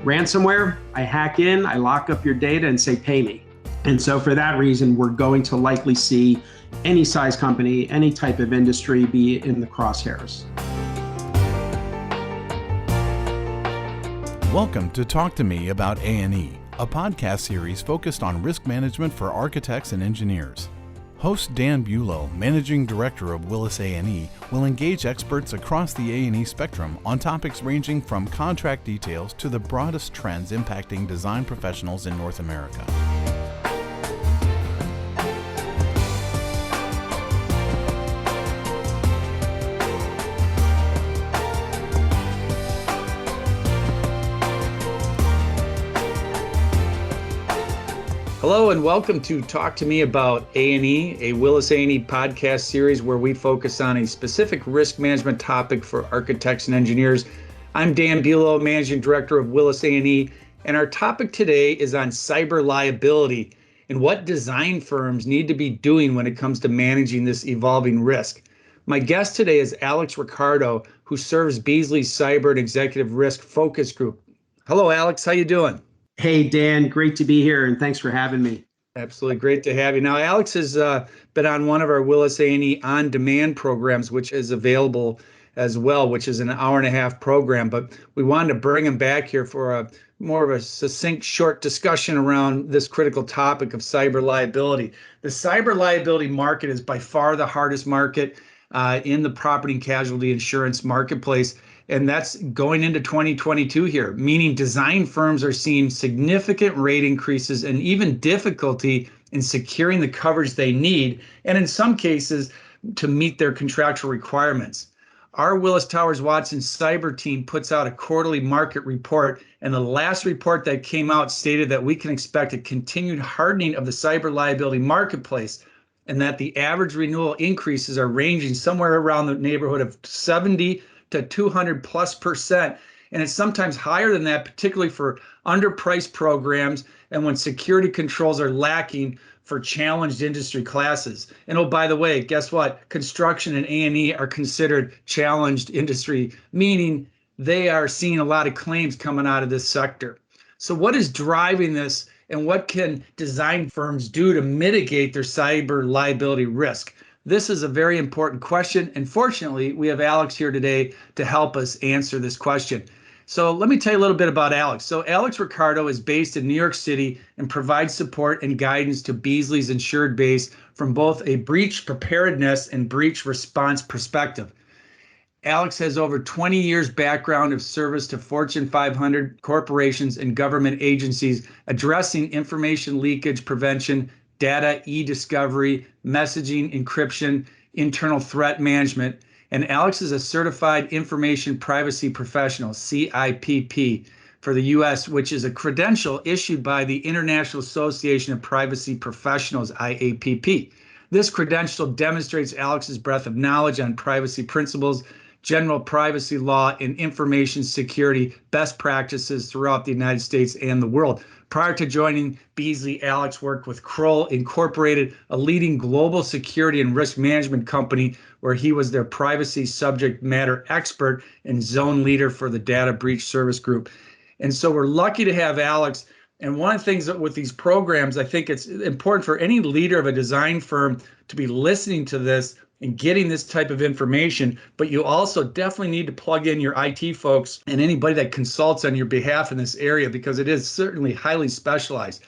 Ransomware, I hack in, I lock up your data and say, pay me. And so for that reason, we're going to likely see any size company, any type of industry be in the crosshairs. Welcome to Talk to Me About A&E, a podcast series focused on risk management for architects and engineers. Host Dan Bulow, Managing Director of Willis A&E, will engage experts across the A&E spectrum on topics ranging from contract details to the broadest trends impacting design professionals in North America. Hello and welcome to Talk to Me About A&E, a Willis A&E podcast series where we focus on a specific risk management topic for architects and engineers. I'm Dan Bulow, Managing Director of Willis A&E, and our topic today is on cyber liability and what design firms need to be doing when it comes to managing this evolving risk. My guest today is Alex Ricardo, who serves Beazley's Cyber and Executive Risk Focus Group. Hello, Alex. How you doing? Hey, Dan, great to be here, and thanks for having me. Absolutely. Great to have you. Now, Alex has been on one of our Willis A&E on-demand programs, which is available as well, which is an hour-and-a-half program. But we wanted to bring him back here for a more of a succinct, short discussion around this critical topic of cyber liability. The cyber liability market is by far the hardest market in the property and casualty insurance marketplace. And that's going into 2022 here, meaning design firms are seeing significant rate increases and even difficulty in securing the coverage they need, and in some cases, to meet their contractual requirements. Our Willis Towers Watson cyber team puts out a quarterly market report, and the last report that came out stated that we can expect a continued hardening of the cyber liability marketplace, and that the average renewal increases are ranging somewhere around the neighborhood of 70 to 200+%. And it's sometimes higher than that, particularly for underpriced programs and when security controls are lacking for challenged industry classes. And oh, by the way, guess what? Construction and A&E are considered challenged industry, meaning they are seeing a lot of claims coming out of this sector. So what is driving this, and what can design firms do to mitigate their cyber liability risk? This is a very important question, and fortunately, we have Alex here today to help us answer this question. So let me tell you a little bit about Alex. So Alex Ricardo is based in New York City and provides support and guidance to Beazley's insured base from both a breach preparedness and breach response perspective. Alex has over 20 years background of service to Fortune 500 corporations and government agencies addressing information leakage prevention, data e-discovery, messaging encryption, internal threat management. And Alex is a certified information privacy professional, CIPP, for the US, which is a credential issued by the International Association of Privacy Professionals, IAPP. This credential demonstrates Alex's breadth of knowledge on privacy principles, general privacy law, and information security best practices throughout the United States and the world. Prior to joining Beazley, Alex worked with Kroll Incorporated, a leading global security and risk management company, where he was their privacy subject matter expert and zone leader for the data breach service group. And so we're lucky to have Alex. And one of the things that with these programs, I think it's important for any leader of a design firm to be listening to this and getting this type of information, but you also definitely need to plug in your IT folks and anybody that consults on your behalf in this area, because it is certainly highly specialized.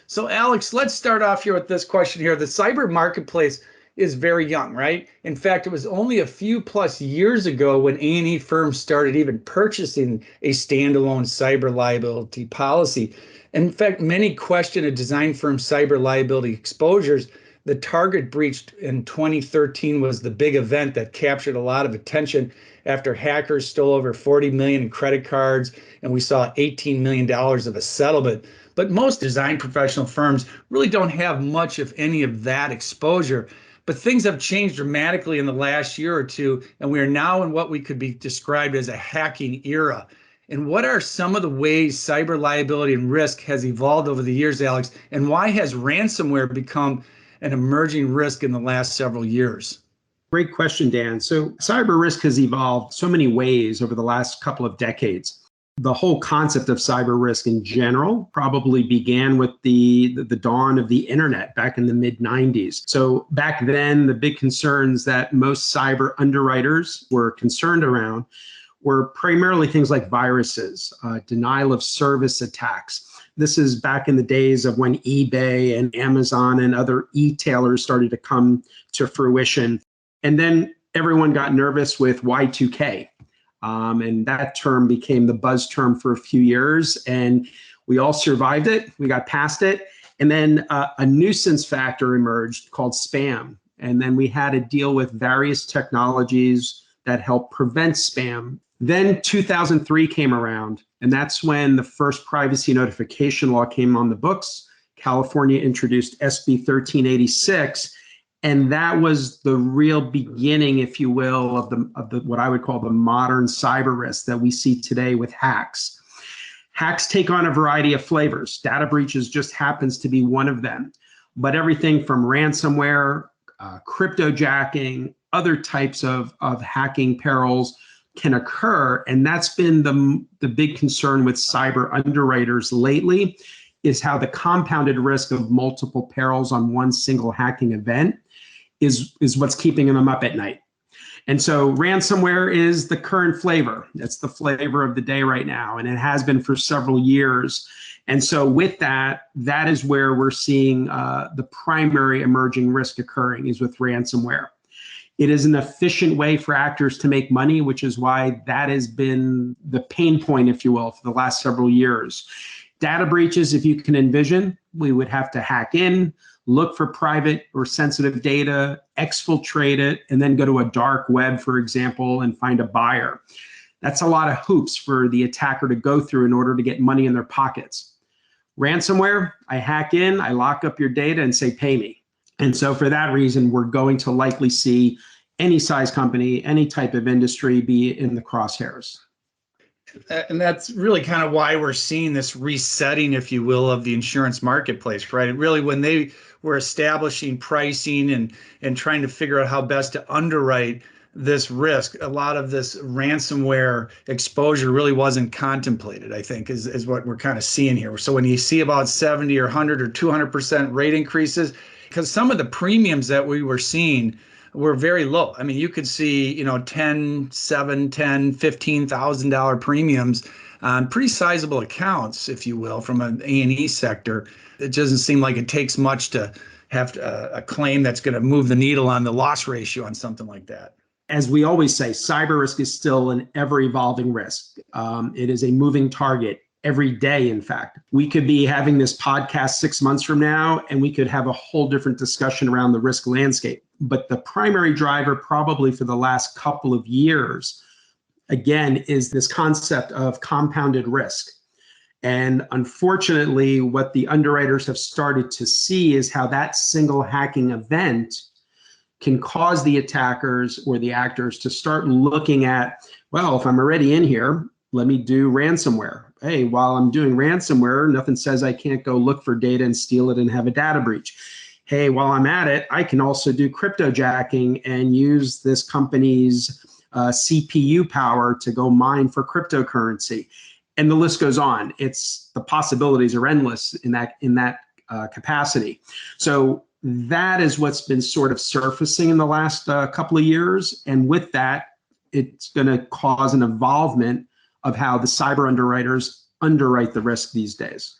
So Alex, let's start off here with this question here. The cyber marketplace is very young, right? In fact, it was only a few plus years ago when A&E firms started even purchasing a standalone cyber liability policy. In fact, many question a design firm's cyber liability exposures. The Target breach in 2013 was the big event that captured a lot of attention after hackers stole over 40 million in credit cards, and we saw $18 million of a settlement. But most design professional firms really don't have much, if any, of that exposure. But things have changed dramatically in the last year or two, and we are now in what we could be described as a hacking era. And what are some of the ways cyber liability and risk has evolved over the years, Alex? And why has ransomware become an emerging risk in the last several years? Great question, Dan. So cyber risk has evolved so many ways over the last couple of decades. The whole concept of cyber risk in general probably began with the dawn of the internet back in the mid 90s. So back then, the big concerns that most cyber underwriters were concerned around were primarily things like viruses, denial of service attacks. This is back in the days of when eBay and Amazon and other e-tailers started to come to fruition. And then everyone got nervous with Y2K. And that term became the buzz term for a few years, and we all survived it. We got past it. And then a nuisance factor emerged called spam. And then we had to deal with various technologies that help prevent spam. Then 2003 came around, and that's when the first privacy notification law came on the books. California introduced SB 1386. And that was the real beginning, if you will, of the what I would call the modern cyber risk that we see today with hacks. Hacks take on a variety of flavors. Data breaches just happens to be one of them. But everything from ransomware, cryptojacking, other types of hacking perils can occur. And that's been the big concern with cyber underwriters lately, is how the compounded risk of multiple perils on one single hacking event is what's keeping them up at night. And so ransomware is the current flavor. It's the flavor of the day right now, and it has been for several years. And so with that is where we're seeing the primary emerging risk occurring, is with ransomware. It is an efficient way for actors to make money, which is why that has been the pain point, if you will, for the last several years. Data breaches, if you can envision, we would have to hack in, look for private or sensitive data, exfiltrate it, and then go to a dark web, for example, and find a buyer. That's a lot of hoops for the attacker to go through in order to get money in their pockets. Ransomware, I hack in, I lock up your data and say, pay me. And so for that reason, we're going to likely see any size company, any type of industry be in the crosshairs. And that's really kind of why we're seeing this resetting, if you will, of the insurance marketplace, right? And really, when they were establishing pricing and trying to figure out how best to underwrite this risk, a lot of this ransomware exposure really wasn't contemplated, I think, is what we're kind of seeing here. So when you see about 70 or 100 or 200% rate increases, because some of the premiums that we were seeing were very low. I mean, you could see, $10,000, $7,000, $10,000, $15,000 premiums on pretty sizable accounts, if you will, from an A&E sector. It doesn't seem like it takes much to have a claim that's going to move the needle on the loss ratio on something like that. As we always say, cyber risk is still an ever-evolving risk. It is a moving target every day, in fact. We could be having this podcast 6 months from now, and we could have a whole different discussion around the risk landscape. But the primary driver probably for the last couple of years, again, is this concept of compounded risk. And unfortunately, what the underwriters have started to see is how that single hacking event can cause the attackers or the actors to start looking at, well, if I'm already in here, let me do ransomware. Hey, while I'm doing ransomware, nothing says I can't go look for data and steal it and have a data breach. Hey, while I'm at it, I can also do cryptojacking and use this company's CPU power to go mine for cryptocurrency. And the list goes on. The possibilities are endless in that capacity. So that is what's been sort of surfacing in the last couple of years. And with that, it's going to cause an evolvement of how the cyber underwriters underwrite the risk these days.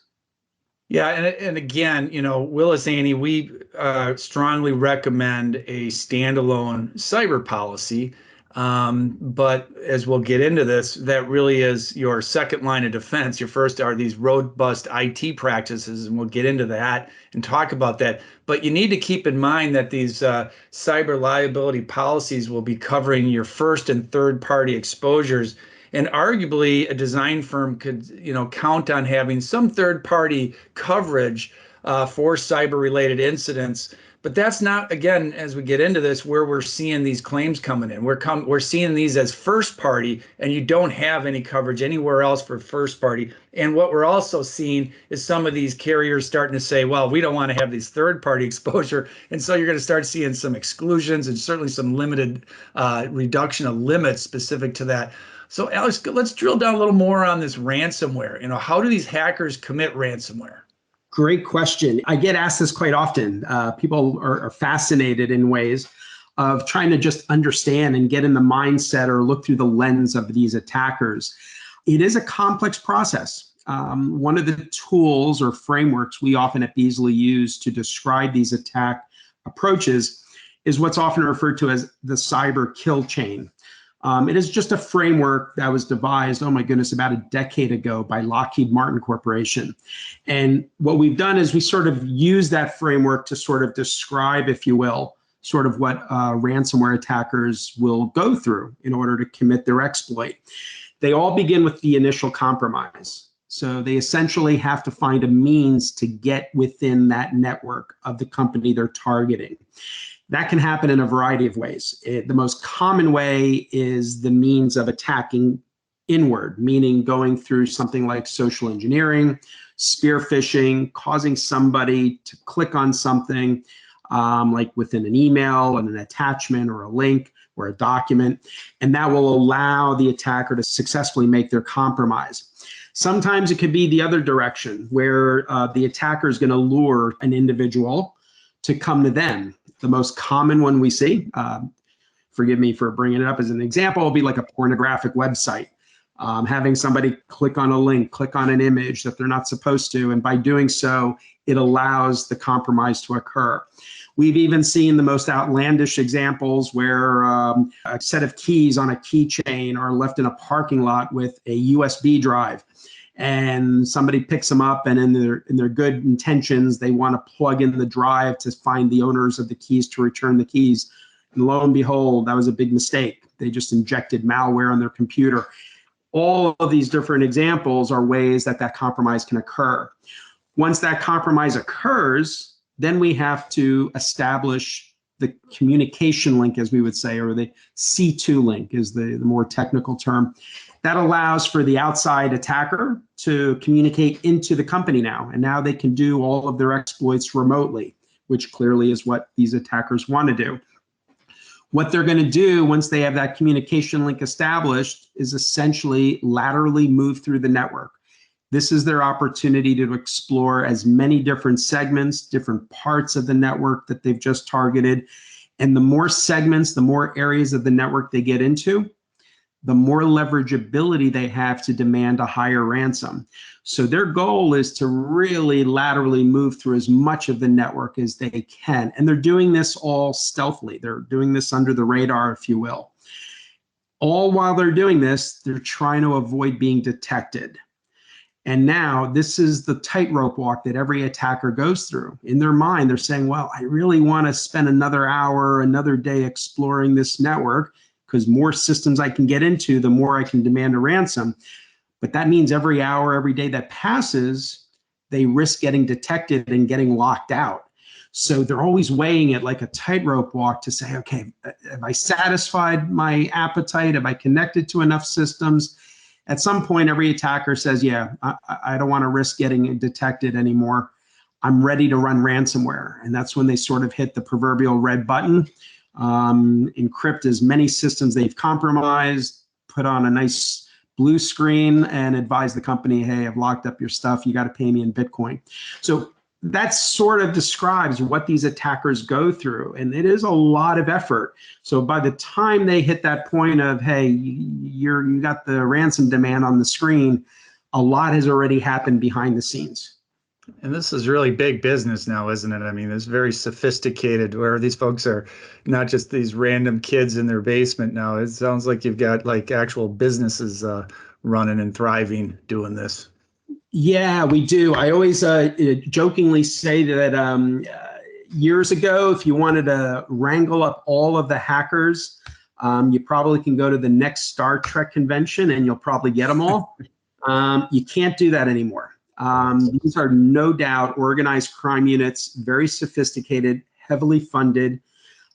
Yeah, and again, Willis A&E, we strongly recommend a standalone cyber policy. But as we'll get into this, that really is your second line of defense. Your first are these robust IT practices, and we'll get into that and talk about that. But you need to keep in mind that these cyber liability policies will be covering your first and third party exposures. And arguably, a design firm could, count on having some third party coverage for cyber related incidents. But that's not, again, as we get into this, where we're seeing these claims coming in. We're seeing these as first party, and you don't have any coverage anywhere else for first party. And what we're also seeing is some of these carriers starting to say, well, we don't want to have these third party exposure. And so you're going to start seeing some exclusions and certainly some limited reduction of limits specific to that. So Alex, let's drill down a little more on this ransomware. How do these hackers commit ransomware? Great question. I get asked this quite often. People are fascinated in ways of trying to just understand and get in the mindset or look through the lens of these attackers. It is a complex process. One of the tools or frameworks we often at Beazley use to describe these attack approaches is what's often referred to as the cyber kill chain. It is just a framework that was devised, oh my goodness, about a decade ago by Lockheed Martin Corporation. And what we've done is we sort of use that framework to sort of describe, if you will, sort of what ransomware attackers will go through in order to commit their exploit. They all begin with the initial compromise. So they essentially have to find a means to get within that network of the company they're targeting. That can happen in a variety of ways. The most common way is the means of attacking inward, meaning going through something like social engineering, spear phishing, causing somebody to click on something like within an email and an attachment or a link or a document, and that will allow the attacker to successfully make their compromise. Sometimes it could be the other direction, where the attacker is going to lure an individual to come to them. The most common one we see, forgive me for bringing it up as an example, will be like a pornographic website. Having somebody click on a link, click on an image that they're not supposed to, and by doing so, it allows the compromise to occur. We've even seen the most outlandish examples where a set of keys on a keychain are left in a parking lot with a USB drive. And somebody picks them up, and in their good intentions, they want to plug in the drive to find the owners of the keys to return the keys. And lo and behold, that was a big mistake. They just injected malware on their computer. All of these different examples are ways that compromise can occur. Once that compromise occurs, then we have to establish the communication link, as we would say, or the C2 link is the more technical term. That allows for the outside attacker to communicate into the company now. And now they can do all of their exploits remotely, which clearly is what these attackers want to do. What they're going to do once they have that communication link established is essentially laterally move through the network. This is their opportunity to explore as many different segments, different parts of the network that they've just targeted. And the more segments, the more areas of the network they get into, the more leverageability they have to demand a higher ransom. So their goal is to really laterally move through as much of the network as they can. And they're doing this all stealthily. They're doing this under the radar, if you will. All while they're doing this, they're trying to avoid being detected. And now this is the tightrope walk that every attacker goes through. In their mind, they're saying, well, I really want to spend another hour, another day exploring this network, because more systems I can get into, the more I can demand a ransom. But that means every hour, every day that passes, they risk getting detected and getting locked out. So they're always weighing it like a tightrope walk to say, okay, have I satisfied my appetite? Have I connected to enough systems? At some point, every attacker says, yeah, I don't want to risk getting detected anymore. I'm ready to run ransomware. And that's when they sort of hit the proverbial red button, encrypt as many systems they've compromised, put on a nice blue screen, and advise the company, hey, I've locked up your stuff. You got to pay me in Bitcoin. So that sort of describes what these attackers go through. And it is a lot of effort. So by the time they hit that point of, hey, you got the ransom demand on the screen, a lot has already happened behind the scenes. And this is really big business now, isn't it? I mean, it's very sophisticated, where these folks are not just these random kids in their basement now. It sounds like you've got like actual businesses running and thriving doing this. Yeah, we do. I always jokingly say that years ago, if you wanted to wrangle up all of the hackers, you probably can go to the next Star Trek convention and you'll probably get them all. You can't do that anymore. These are no doubt organized crime units, very sophisticated, heavily funded.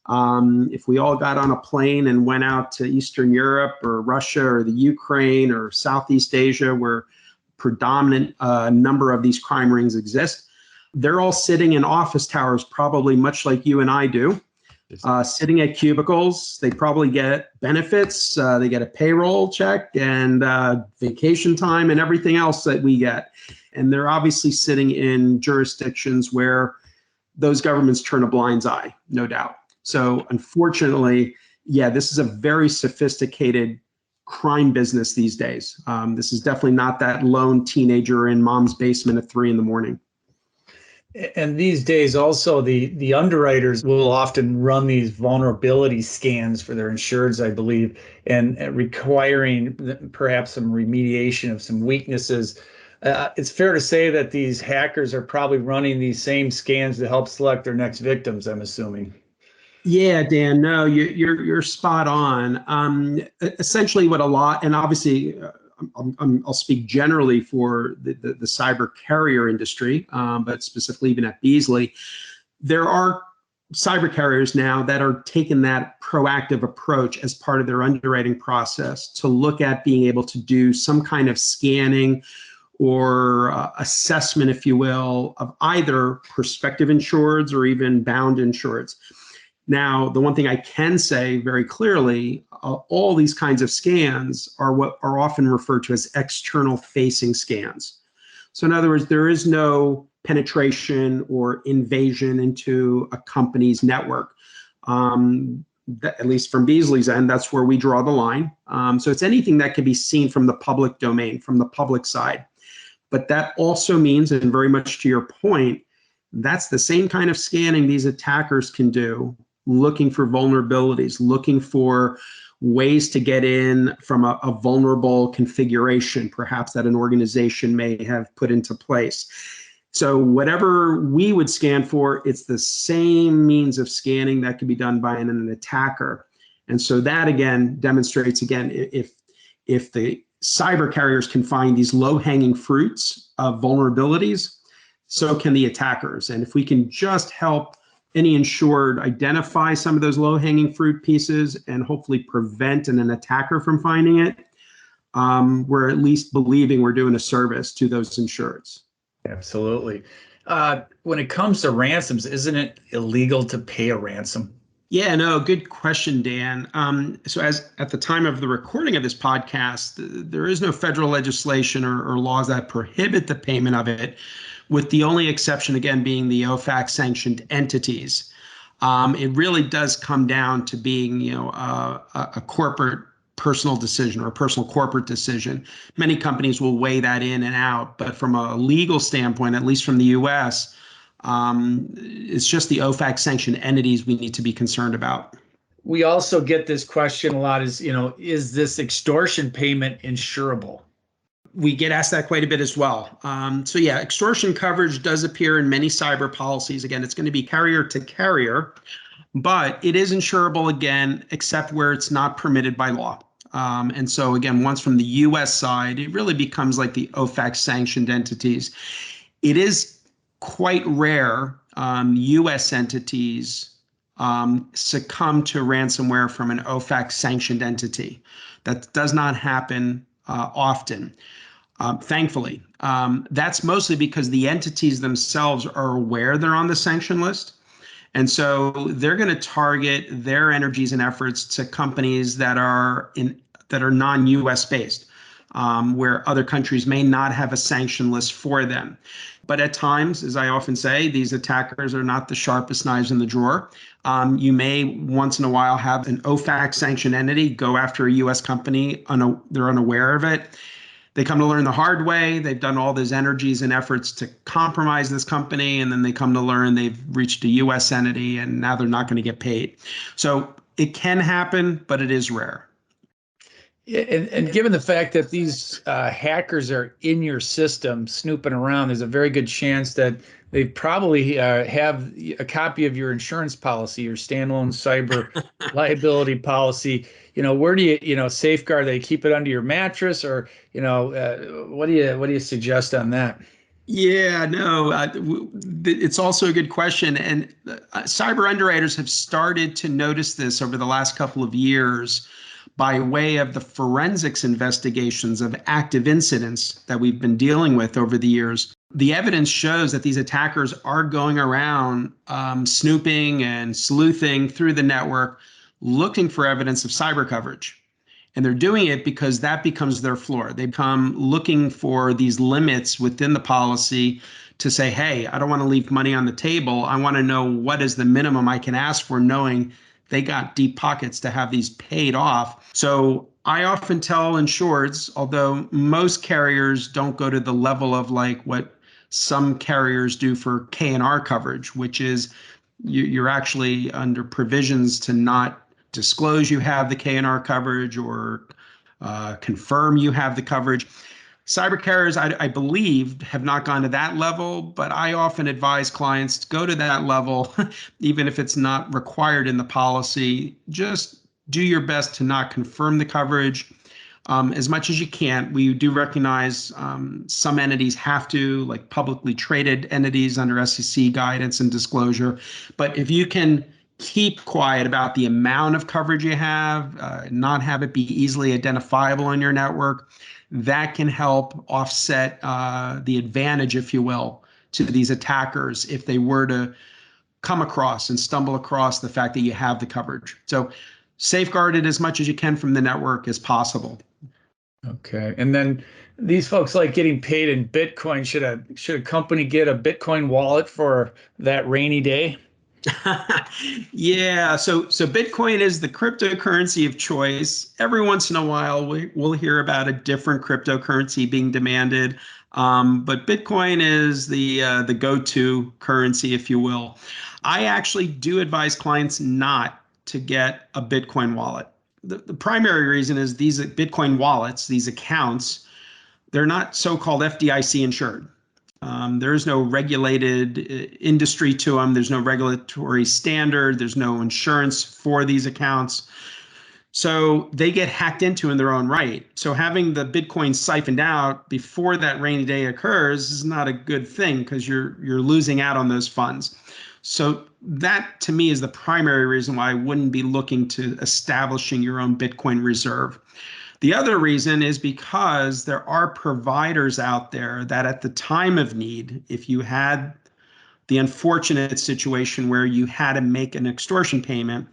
If we all got on a plane and went out to Eastern Europe or Russia or the Ukraine or Southeast Asia, where predominant number of these crime rings exist, they're all sitting in office towers, probably much like you and I do. sitting at cubicles. They probably get benefits. They get a payroll check and vacation time and everything else that we get. And they're obviously sitting in jurisdictions where those governments turn a blind eye, no doubt. So unfortunately, yeah, this is a very sophisticated crime business these days. This is definitely not that lone teenager in mom's basement at 3 a.m. And these days also the underwriters will often run these vulnerability scans for their insureds, I believe, and requiring perhaps some remediation of some weaknesses. It's fair to say that these hackers are probably running these same scans to help select their next victims, I'm assuming. Yeah, Dan, no, you're spot on. Essentially what a lot, and obviously I'll speak generally for the cyber carrier industry, but specifically even at Beazley, there are cyber carriers now that are taking that proactive approach as part of their underwriting process to look at being able to do some kind of scanning or assessment, if you will, of either prospective insureds or even bound insureds. Now, the one thing I can say very clearly, all these kinds of scans are what are often referred to as external facing scans. So in other words, there is no penetration or invasion into a company's network. At least from Beazley's end, that's where we draw the line. So it's anything that can be seen from the public domain, from the public side. But that also means, and very much to your point, that's the same kind of scanning these attackers can do, looking for vulnerabilities, looking for ways to get in from a vulnerable configuration, perhaps that an organization may have put into place. So whatever we would scan for, it's the same means of scanning that can be done by an attacker. And so that again demonstrates, again, if the cyber carriers can find these low-hanging fruits of vulnerabilities, so can the attackers. And if we can just help any insured identify some of those low-hanging fruit pieces and hopefully prevent an attacker from finding it, we're at least believing we're doing a service to those insureds. Absolutely. When it comes to ransoms, isn't it illegal to pay a ransom? Yeah, no, good question, Dan. So as at the time of the recording of this podcast, there is no federal legislation or laws that prohibit the payment of it, with the only exception, again, being the OFAC sanctioned entities. It really does come down to being, a corporate personal decision or a personal corporate decision. Many companies will weigh that in and out, but from a legal standpoint, at least from the US, it's just the OFAC sanctioned entities we need to be concerned about. We also get this question a lot is this extortion payment insurable? We get asked that quite a bit as well. So yeah, extortion coverage does appear in many cyber policies. Again, it's going to be carrier to carrier, but it is insurable again, except where it's not permitted by law. And so again, once from the US side, it really becomes like the OFAC sanctioned entities. It is quite rare US entities succumb to ransomware from an OFAC sanctioned entity. That does not happen often. Thankfully, that's mostly because the entities themselves are aware they're on the sanction list. And so they're going to target their energies and efforts to companies that are non-US based, where other countries may not have a sanction list for them. But at times, as I often say, these attackers are not the sharpest knives in the drawer. You may once in a while have an OFAC sanctioned entity go after a US company, they're unaware of it. They come to learn the hard way. They've done all those energies and efforts to compromise this company, and then they come to learn they've reached a US entity and now they're not going to get paid. So it can happen, but it is rare. Yeah, and given the fact that these hackers are in your system snooping around, there's a very good chance that they probably have a copy of your insurance policy, your standalone cyber liability policy. Where do you safeguard? They keep it under your mattress, or what do you suggest on that? Yeah, no, it's also a good question. And cyber underwriters have started to notice this over the last couple of years. by way of the forensics investigations of active incidents that we've been dealing with over the years, the evidence shows that these attackers are going around snooping and sleuthing through the network, looking for evidence of cyber coverage. And they're doing it because that becomes their floor. They come looking for these limits within the policy to say, hey, I don't want to leave money on the table. I want to know what is the minimum I can ask for, knowing they got deep pockets to have these paid off. So I often tell insureds, although most carriers don't go to the level of like what some carriers do for K&R coverage, which is you're actually under provisions to not disclose you have the K&R coverage or confirm you have the coverage. Cyber carriers, I believe, have not gone to that level, but I often advise clients to go to that level, even if it's not required in the policy. Just do your best to not confirm the coverage as much as you can. We do recognize some entities have to, like publicly traded entities under SEC guidance and disclosure. But if you can keep quiet about the amount of coverage you have, not have it be easily identifiable on your network, that can help offset the advantage, if you will, to these attackers if they were to come across and stumble across the fact that you have the coverage. So safeguard it as much as you can from the network as possible. Okay. And then these folks like getting paid in Bitcoin. Should a company get a Bitcoin wallet for that rainy day? Yeah, so Bitcoin is the cryptocurrency of choice. Every once in a while, we'll hear about a different cryptocurrency being demanded, but Bitcoin is the go-to currency, if you will. I actually do advise clients not to get a Bitcoin wallet. The primary reason is these Bitcoin wallets, these accounts, they're not so-called FDIC insured. There is no regulated industry to them. There's no regulatory standard. There's no insurance for these accounts. So they get hacked into in their own right. So having the Bitcoin siphoned out before that rainy day occurs is not a good thing because you're losing out on those funds. So that to me is the primary reason why I wouldn't be looking to establishing your own Bitcoin reserve. The other reason is because there are providers out there that at the time of need, if you had the unfortunate situation where you had to make an extortion payment,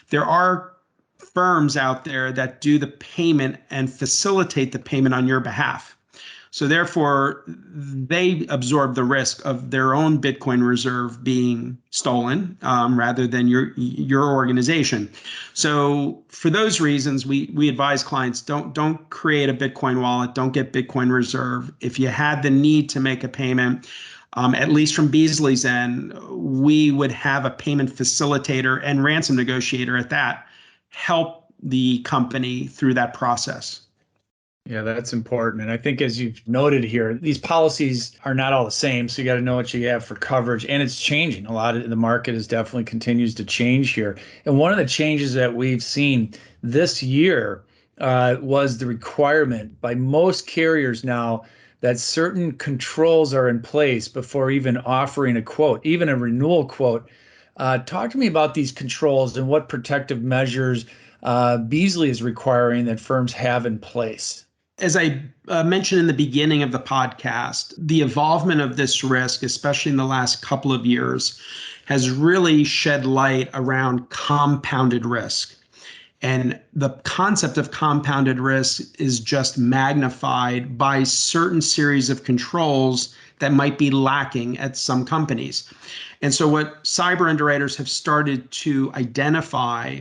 there are firms out there that do the payment and facilitate the payment on your behalf. So therefore, they absorb the risk of their own Bitcoin reserve being stolen rather than your organization. So for those reasons, we advise clients don't create a Bitcoin wallet, don't get Bitcoin reserve. If you had the need to make a payment, at least from Beazley's end, we would have a payment facilitator and ransom negotiator at that help the company through that process. Yeah, that's important. And I think as you've noted here, these policies are not all the same. So you got to know what you have for coverage. And it's changing. A lot of the market is definitely continues to change here. And one of the changes that we've seen this year was the requirement by most carriers now that certain controls are in place before even offering a quote, even a renewal quote. Talk to me about these controls and what protective measures Beazley is requiring that firms have in place. As I mentioned in the beginning of the podcast, the evolvement of this risk, especially in the last couple of years, has really shed light around compounded risk. And the concept of compounded risk is just magnified by certain series of controls that might be lacking at some companies. And so what cyber underwriters have started to identify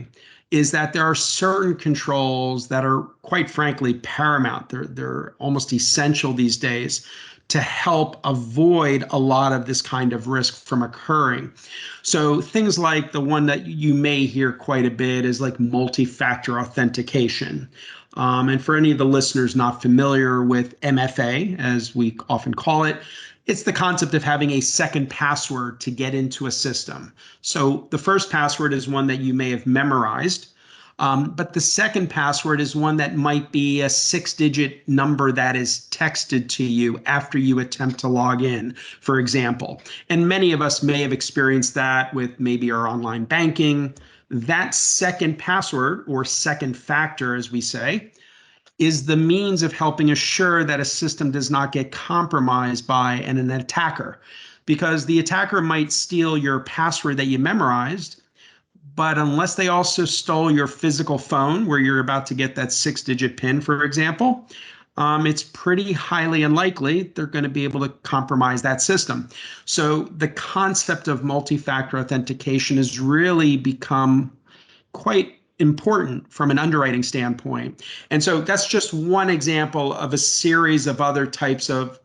is that there are certain controls that are, quite frankly, paramount. They're almost essential these days to help avoid a lot of this kind of risk from occurring. So things like the one that you may hear quite a bit is like multi-factor authentication. And for any of the listeners not familiar with MFA, as we often call it, it's the concept of having a second password to get into a system. So the first password is one that you may have memorized, but the second password is one that might be a 6-digit number that is texted to you after you attempt to log in, for example. And many of us may have experienced that with maybe our online banking. That second password, or second factor, as we say, is the means of helping assure that a system does not get compromised by an attacker. Because the attacker might steal your password that you memorized, but unless they also stole your physical phone where you're about to get that 6-digit PIN, for example, it's pretty highly unlikely they're going to be able to compromise that system. So the concept of multi-factor authentication has really become quite important from an underwriting standpoint. And so that's just one example of a series of other types of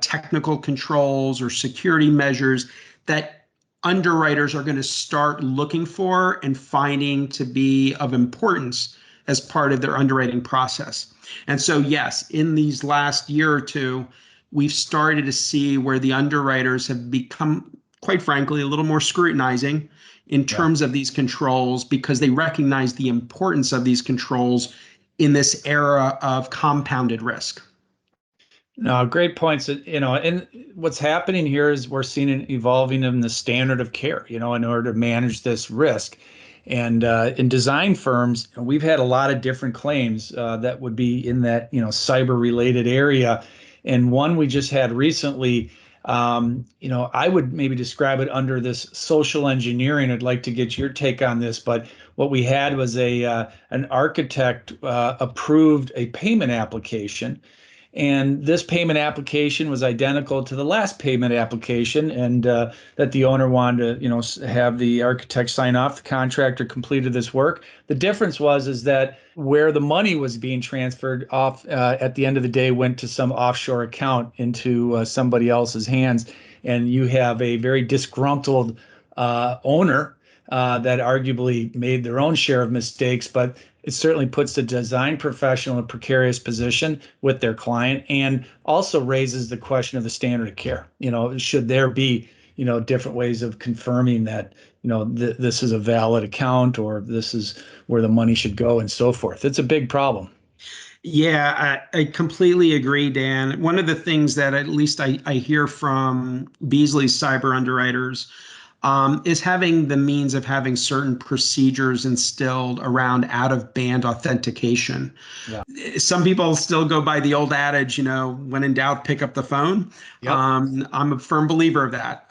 technical controls or security measures that underwriters are going to start looking for and finding to be of importance as part of their underwriting process. And so, yes, in these last year or two, we've started to see where the underwriters have become, quite frankly, a little more scrutinizing in terms of these controls, because they recognize the importance of these controls in this era of compounded risk. No, great points. And what's happening here is we're seeing it evolving in the standard of care, in order to manage this risk. And in design firms, we've had a lot of different claims that would be in that, cyber related area. And one we just had recently, I would maybe describe it under this social engineering. I'd like to get your take on this, but what we had was an architect approved a payment application. And this payment application was identical to the last payment application, and that the owner wanted to, have the architect sign off. The contractor completed this work. The difference is that where the money was being transferred off at the end of the day went to some offshore account into somebody else's hands, and you have a very disgruntled owner that arguably made their own share of mistakes, but it certainly puts the design professional in a precarious position with their client, and also raises the question of the standard of care. Should there be, different ways of confirming that, this is a valid account, or this is where the money should go, and so forth. It's a big problem. Yeah, I completely agree, Dan. One of the things that at least I hear from Beazley's cyber underwriters is having the means of having certain procedures instilled around out-of-band authentication. Yeah. Some people still go by the old adage, when in doubt, pick up the phone. Yep. I'm a firm believer of that.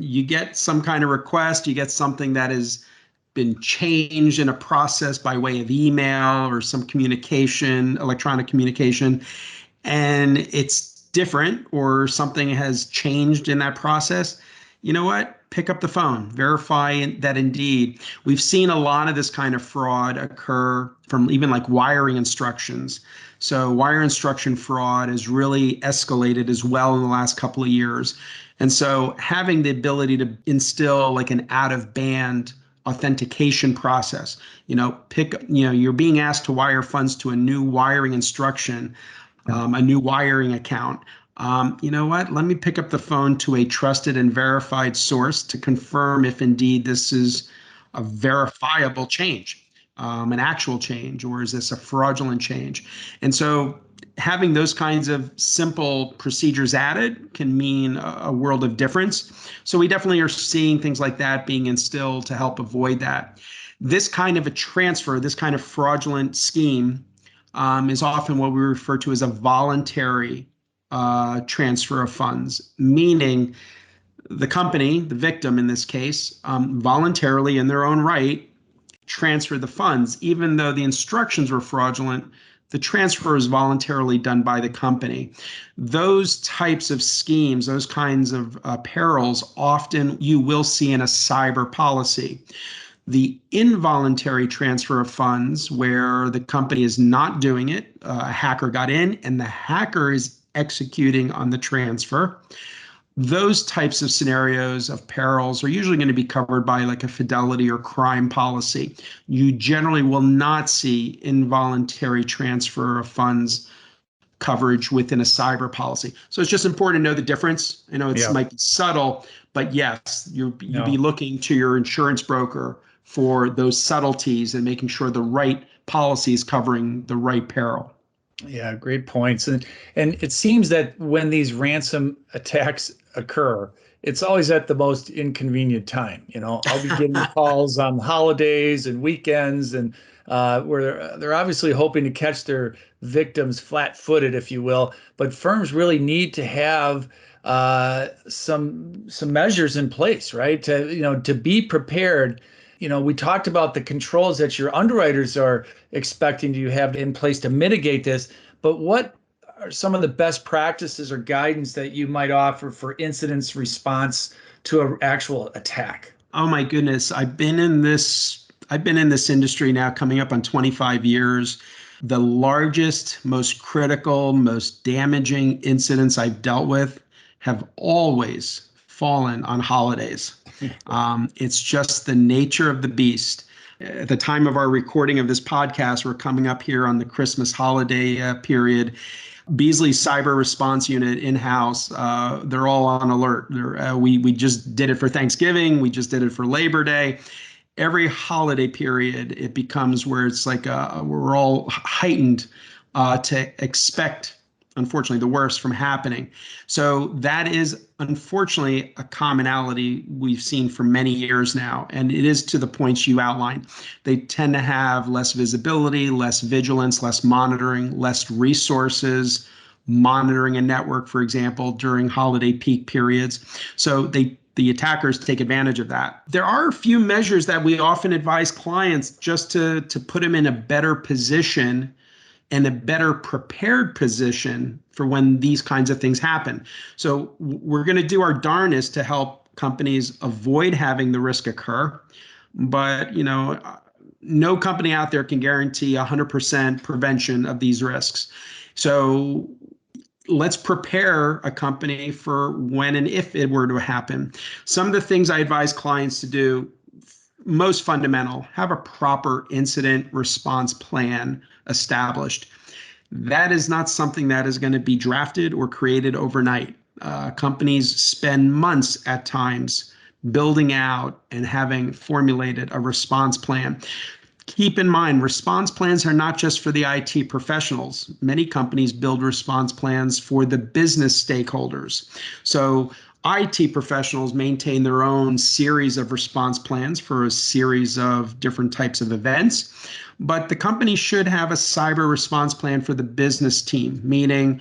You get some kind of request, you get something that has been changed in a process by way of email or some communication, electronic communication, and it's different, or something has changed in that process. You know what? Pick up the phone, verify that indeed. We've seen a lot of this kind of fraud occur from even like wiring instructions. So wire instruction fraud has really escalated as well in the last couple of years. And so having the ability to instill like an out-of-band authentication process, you're being asked to wire funds to a new wiring instruction, a new wiring account. You know what? Let me pick up the phone to a trusted and verified source to confirm if indeed this is a verifiable change, an actual change, or is this a fraudulent change? And so having those kinds of simple procedures added can mean a world of difference. So we definitely are seeing things like that being instilled to help avoid that. This kind of a transfer, this kind of fraudulent scheme is often what we refer to as a voluntary transfer of funds, meaning the company, the victim in this case, voluntarily in their own right transferred the funds. Even though the instructions were fraudulent, the transfer is voluntarily done by the company. Those types of schemes, those kinds of perils, often you will see in a cyber policy. The involuntary transfer of funds, where the company is not doing it, a hacker got in and the hacker is executing on the transfer. Those types of scenarios of perils are usually going to be covered by like a fidelity or crime policy. You generally will not see involuntary transfer of funds coverage within a cyber policy. So it's just important to know the difference. I know it might be subtle, but yes, you'd be looking to your insurance broker for those subtleties and making sure the right policy is covering the right peril. Yeah, great points. And it seems that when these ransom attacks occur, it's always at the most inconvenient time. I'll be getting calls on holidays and weekends, and where they're obviously hoping to catch their victims flat-footed, if you will. But firms really need to have some measures in place, right? To be prepared. We talked about the controls that your underwriters are expecting you have in place to mitigate this, but what are some of the best practices or guidance that you might offer for incidents response to an actual attack? Oh my goodness, I've been in this industry now coming up on 25 years. The largest, most critical, most damaging incidents I've dealt with have always fallen on holidays. It's just the nature of the beast. At the time of our recording of this podcast, we're coming up here on the Christmas holiday period. Beazley's cyber response unit in-house, they're all on alert. We just did it for Thanksgiving. We just did it for Labor Day. Every holiday period, it becomes where it's like we're all heightened to expect, unfortunately, the worst from happening. So that is unfortunately a commonality we've seen for many years now. And it is to the points you outlined. They tend to have less visibility, less vigilance, less monitoring, less resources, monitoring a network, for example, during holiday peak periods. So the attackers take advantage of that. There are a few measures that we often advise clients just to put them in a better position and a better prepared position for when these kinds of things happen. So we're going to do our darnest to help companies avoid having the risk occur. But, no company out there can guarantee 100% prevention of these risks. So let's prepare a company for when and if it were to happen. Some of the things I advise clients to do, most fundamental, have a proper incident response plan established. That is not something that is going to be drafted or created overnight. Companies spend months at times building out and having formulated a response plan. Keep in mind, response plans are not just for the IT professionals. Many companies build response plans for the business stakeholders. So IT professionals maintain their own series of response plans for a series of different types of events, but the company should have a cyber response plan for the business team, meaning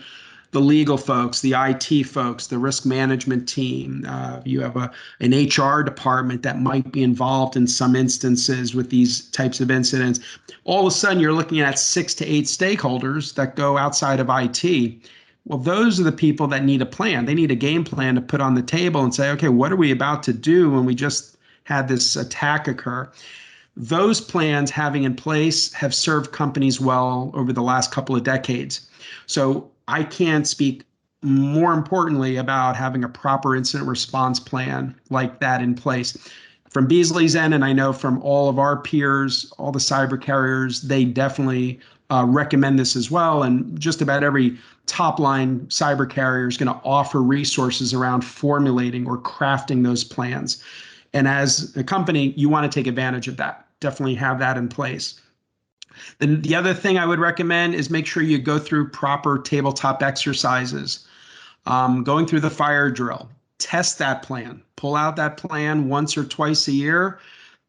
the legal folks, the IT folks, the risk management team. You have an HR department that might be involved in some instances with these types of incidents. All of a sudden, you're looking at 6 to 8 stakeholders that go outside of IT. Well, those are the people that need a plan. They need a game plan to put on the table and say, okay, what are we about to do when we just had this attack occur? Those plans having in place have served companies well over the last couple of decades. So I can't speak more importantly about having a proper incident response plan like that in place. From Beazley's end, and I know from all of our peers, all the cyber carriers, they definitely recommend this as well. And just about every top line cyber carrier is going to offer resources around formulating or crafting those plans. And as a company, you want to take advantage of that. Definitely have that in place. Then the other thing I would recommend is make sure you go through proper tabletop exercises. Going through the fire drill, test that plan, pull out that plan once or twice a year,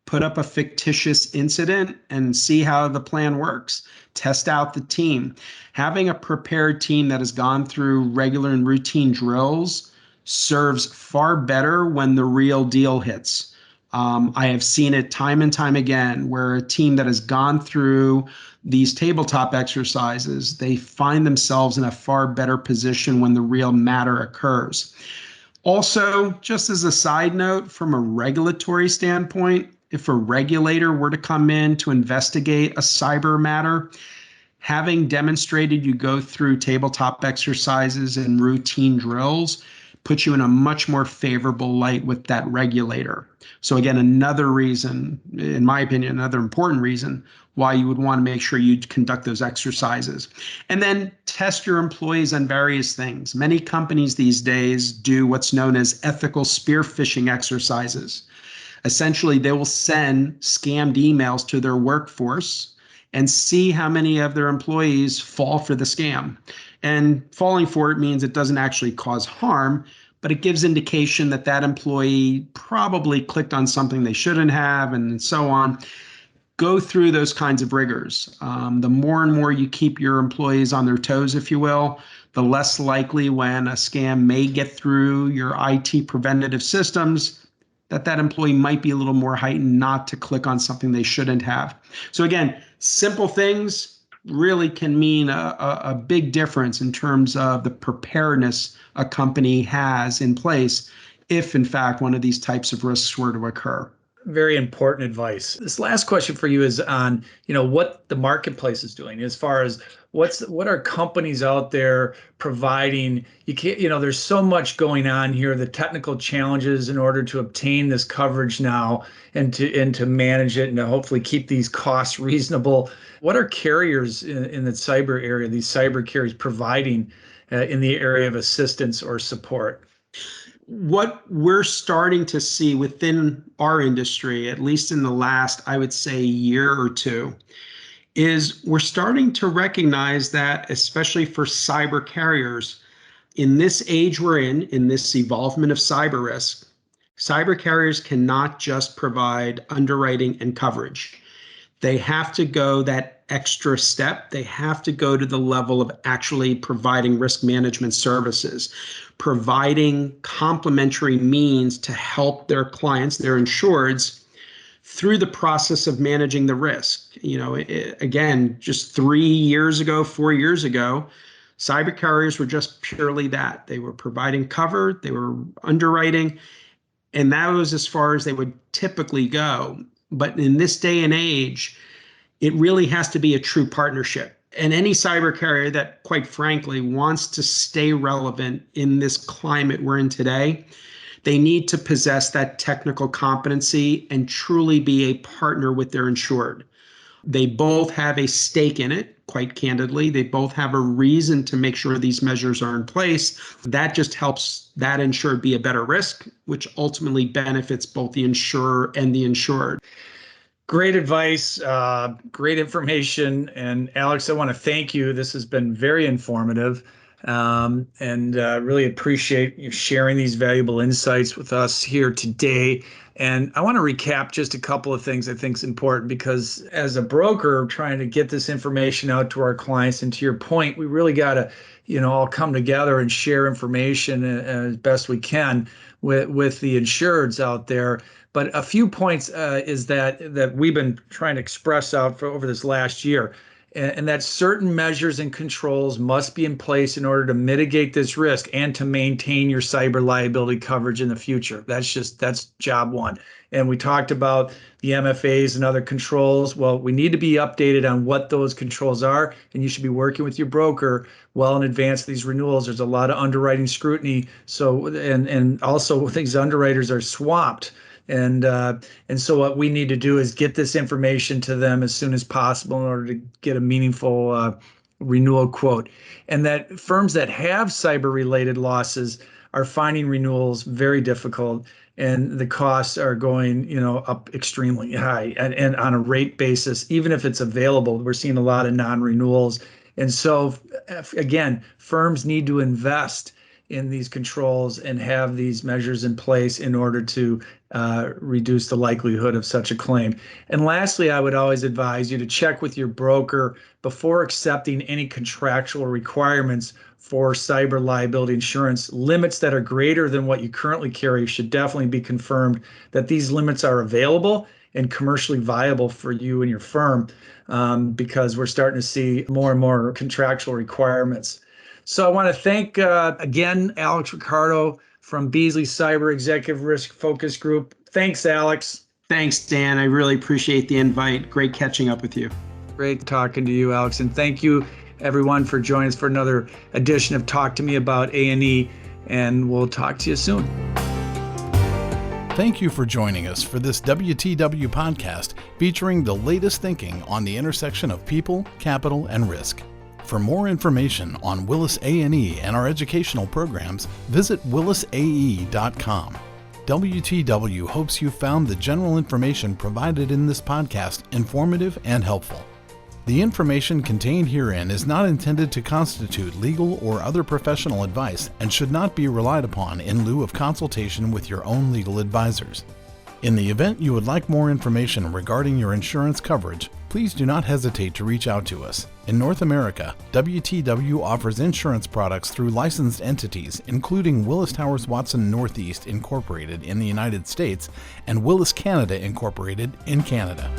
put up a fictitious incident and see how the plan works. Test out the team. Having a prepared team that has gone through regular and routine drills serves far better when the real deal hits. I have seen it time and time again where a team that has gone through these tabletop exercises, they find themselves in a far better position when the real matter occurs. Also, just as a side note, from a regulatory standpoint, if a regulator were to come in to investigate a cyber matter, having demonstrated you go through tabletop exercises and routine drills puts you in a much more favorable light with that regulator. So again, another reason, in my opinion, another important reason why you would want to make sure you conduct those exercises. And then test your employees on various things. Many companies these days do what's known as ethical spear phishing exercises. Essentially, they will send scammed emails to their workforce and see how many of their employees fall for the scam. And falling for it means it doesn't actually cause harm, but it gives indication that that employee probably clicked on something they shouldn't have, and so on. Go through those kinds of rigors. The more and more you keep your employees on their toes, if you will, the less likely when a scam may get through your IT preventative systems that employee might be a little more heightened not to click on something they shouldn't have. So again, simple things really can mean a big difference in terms of the preparedness a company has in place if, in fact, one of these types of risks were to occur. Very important advice. This last question for you is on, what the marketplace is doing as far as what are companies out there providing. You can't, there's so much going on here, the technical challenges in order to obtain this coverage now and to manage it and to hopefully keep these costs reasonable. What are carriers in the cyber area, these cyber carriers providing in the area of assistance or support? What we're starting to see within our industry, at least in the last, I would say, year or two, is we're starting to recognize that, especially for cyber carriers, in this age we're in this evolvement of cyber risk, cyber carriers cannot just provide underwriting and coverage. They have to go that extra step. They have to go to the level of actually providing risk management services, providing complementary means to help their clients, their insureds, through the process of managing the risk. Again, just 3 years ago, 4 years ago, cyber carriers were just purely that. They were providing cover, they were underwriting, and that was as far as they would typically go. But in this day and age, it really has to be a true partnership. And any cyber carrier that, quite frankly, wants to stay relevant in this climate we're in today, they need to possess that technical competency and truly be a partner with their insured. They both have a stake in it, quite candidly. They both have a reason to make sure these measures are in place. That just helps that insured be a better risk, which ultimately benefits both the insurer and the insured. Great advice, great information. And Alex, I want to thank you. This has been very informative, and really appreciate you sharing these valuable insights with us here today. And I want to recap just a couple of things I think is important, because as a broker trying to get this information out to our clients, and to your point, we really got to, all come together and share information as best we can with the insureds out there. But a few points is that we've been trying to express out for over this last year, and that certain measures and controls must be in place in order to mitigate this risk and to maintain your cyber liability coverage in the future. That's job one. And we talked about the MFAs and other controls. Well, we need to be updated on what those controls are, and you should be working with your broker well in advance of these renewals. There's a lot of underwriting scrutiny. So, and also these underwriters are swamped. And so what we need to do is get this information to them as soon as possible in order to get a meaningful renewal quote. And that firms that have cyber-related losses are finding renewals very difficult, and the costs are going, up extremely high. And on a rate basis, even if it's available, we're seeing a lot of non-renewals. And so, again, firms need to invest in these controls and have these measures in place in order to reduce the likelihood of such a claim. And lastly, I would always advise you to check with your broker before accepting any contractual requirements for cyber liability insurance. Limits that are greater than what you currently carry should definitely be confirmed that these limits are available and commercially viable for you and your firm, because we're starting to see more and more contractual requirements. So I want to thank, again, Alex Ricardo from Beazley Cyber Executive Risk Focus Group. Thanks, Alex. Thanks, Dan. I really appreciate the invite. Great catching up with you. Great talking to you, Alex. And thank you, everyone, for joining us for another edition of Talk to Me About A&E. And we'll talk to you soon. Thank you for joining us for this WTW podcast featuring the latest thinking on the intersection of people, capital, and risk. For more information on Willis A&E and our educational programs, visit willisae.com. WTW hopes you found the general information provided in this podcast informative and helpful. The information contained herein is not intended to constitute legal or other professional advice and should not be relied upon in lieu of consultation with your own legal advisors. In the event you would like more information regarding your insurance coverage, please do not hesitate to reach out to us. In North America, WTW offers insurance products through licensed entities, including Willis Towers Watson Northeast Incorporated in the United States and Willis Canada Incorporated in Canada.